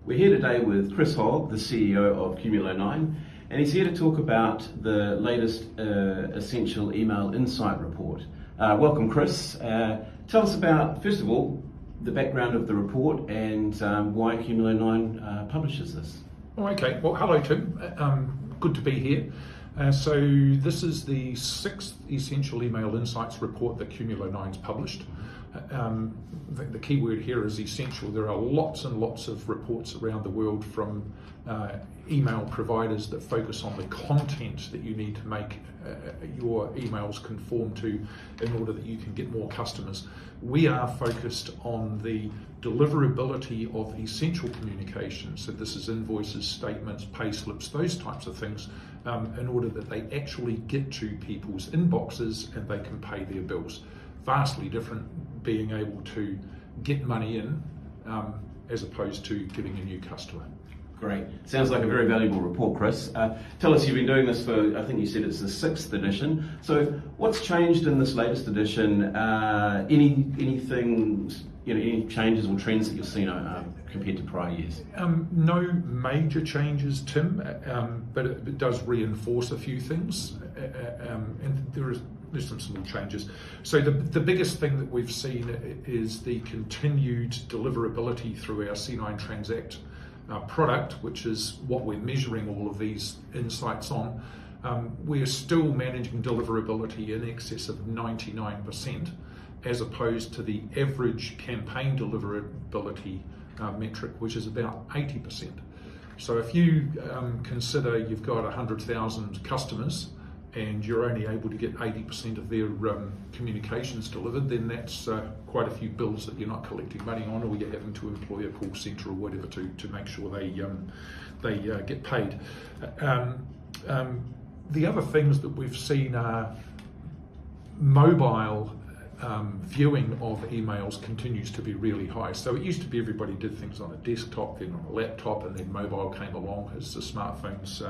We're here today with Chris Hogg, the CEO of Cumulo9, and he's here to talk about the latest Essential Email Insight Report. Welcome, Chris. Tell us about, first of all, the background of the report and why Cumulo9 publishes this. Okay, well, hello Tim, good to be here. So this is the 6th Essential Email Insights report that Cumulo9's published. The key word here is essential. There are lots and lots of reports around the world from email providers that focus on the content that you need to make your emails conform to in order that you can get more customers. We are focused on the deliverability of essential communications. So this is invoices, statements, pay slips, those types of things, in order that they actually get to people's inboxes and they can pay their bills. Vastly different being able to get money in as opposed to getting a new customer. Great. Sounds like a very valuable report, Chris. Tell us, you've been doing this for, I think you said it's the 6th edition. So what's changed in this latest edition? Anything, any changes or trends that you've seen compared to prior years? No major changes, Tim, but it does reinforce a few things, and there's some small changes. So the biggest thing that we've seen is the continued deliverability through our C9 Transact product, which is what we're measuring all of these insights on. We're still managing deliverability in excess of 99%, as opposed to the average campaign deliverability metric, which is about 80%. So if you consider you've got 100,000 customers and you're only able to get 80% of their communications delivered, then that's quite a few bills that you're not collecting money on, or you're having to employ a call centre or whatever to make sure they get paid. The other things that we've seen are mobile viewing of emails continues to be really high. So it used to be everybody did things on a desktop, then on a laptop, and then mobile came along as the smartphones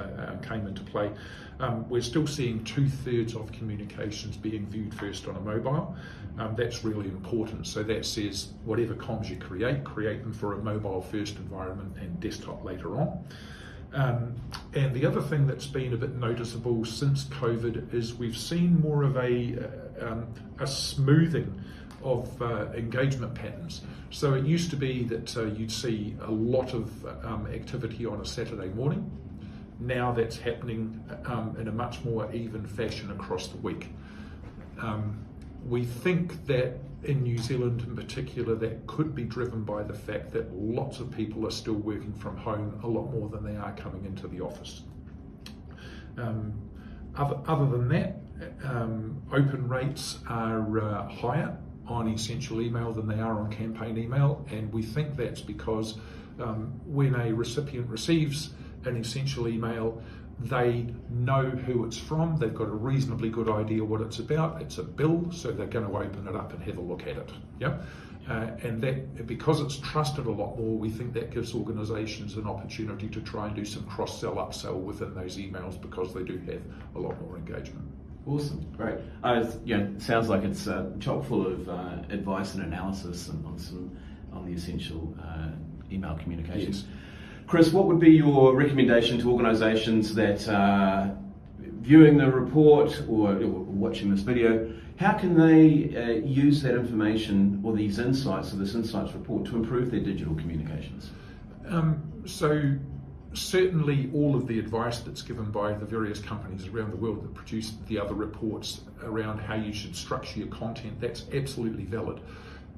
came into play. We're still seeing 2/3 of communications being viewed first on a mobile. That's really important. So that says whatever comms you create them for a mobile first environment and desktop later on. And the other thing that's been a bit noticeable since COVID is we've seen more of a smoothing of engagement patterns. So it used to be that you'd see a lot of activity on a Saturday morning. Now that's happening in a much more even fashion across the week. We think that in New Zealand in particular, that could be driven by the fact that lots of people are still working from home a lot more than they are coming into the office. Other than that, open rates are higher on essential email than they are on campaign email, and we think that's because when a recipient receives an essential email, they know who it's from, they've got a reasonably good idea what it's about. It's a bill, so they're going to open it up and have a look at it. Yep. And that, because it's trusted a lot more, we think that gives organisations an opportunity to try and do some cross-sell, upsell within those emails, because they do have a lot more engagement. Awesome, great. It sounds like it's chock full of advice and analysis on the essential email communications. Yes. Chris, what would be your recommendation to organisations that are viewing the report or watching this video? How can they use that information or these insights, or this insights report, to improve their digital communications? So certainly all of the advice that's given by the various companies around the world that produce the other reports around how you should structure your content, that's absolutely valid.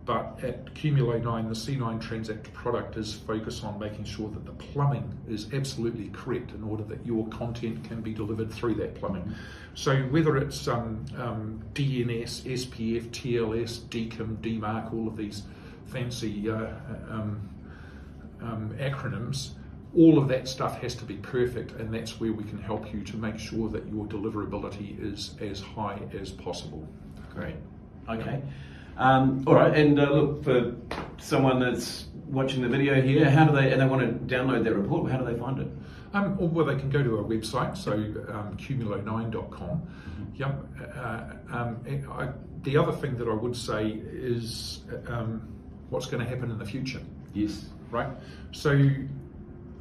But at Cumulo9, the C9 Transact product is focused on making sure that the plumbing is absolutely correct in order that your content can be delivered through that plumbing. So whether it's DNS, SPF, TLS, DKIM, DMARC, all of these fancy acronyms, all of that stuff has to be perfect, and that's where we can help you to make sure that your deliverability is as high as possible. Great. Okay. All right, and look, for someone that's watching the video here, and they want to download that report, how do they find it? Well, they can go to our website, so cumulo9.com. Yep. The other thing that I would say is what's going to happen in the future. Yes. Right? So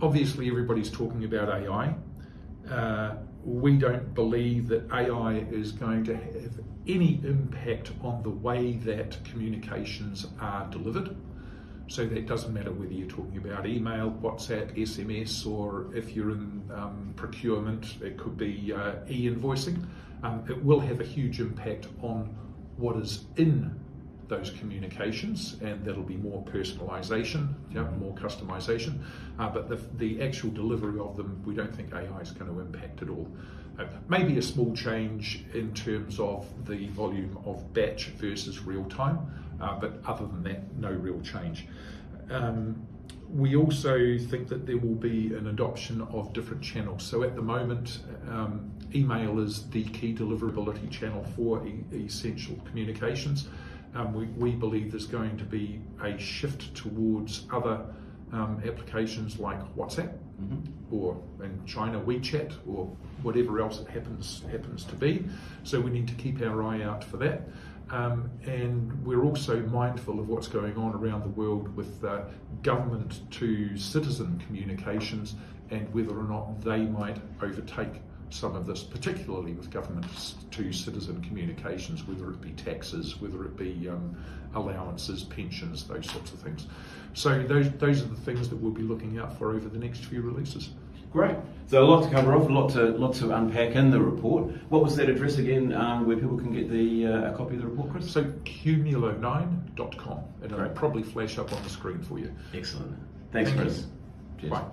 obviously everybody's talking about AI. We don't believe that AI is going to have any impact on the way that communications are delivered. So that doesn't matter whether you're talking about email, WhatsApp, SMS, or if you're in procurement, it could be e-invoicing. It will have a huge impact on what is in those communications, and that'll be more personalisation, more customisation. But the actual delivery of them, we don't think AI is going to impact at all. Maybe a small change in terms of the volume of batch versus real time, but other than that, no real change. We also think that there will be an adoption of different channels. So at the moment, email is the key deliverability channel for essential communications. We believe there's going to be a shift towards other applications like WhatsApp, or in China WeChat, or whatever else it happens to be. So we need to keep our eye out for that. And we're also mindful of what's going on around the world with government to citizen communications, and whether or not they might overtake some of this, particularly with government to citizen communications, whether it be taxes, whether it be allowances, pensions, those sorts of things. So those are the things that we'll be looking out for over the next few releases. Great. So a lot to cover off, a lot to unpack in the report. What was that address again, where people can get a copy of the report, Chris? So Cumulo9.com, and it'll probably flash up on the screen for you. Excellent. Thanks, Chris. Cheers. Bye.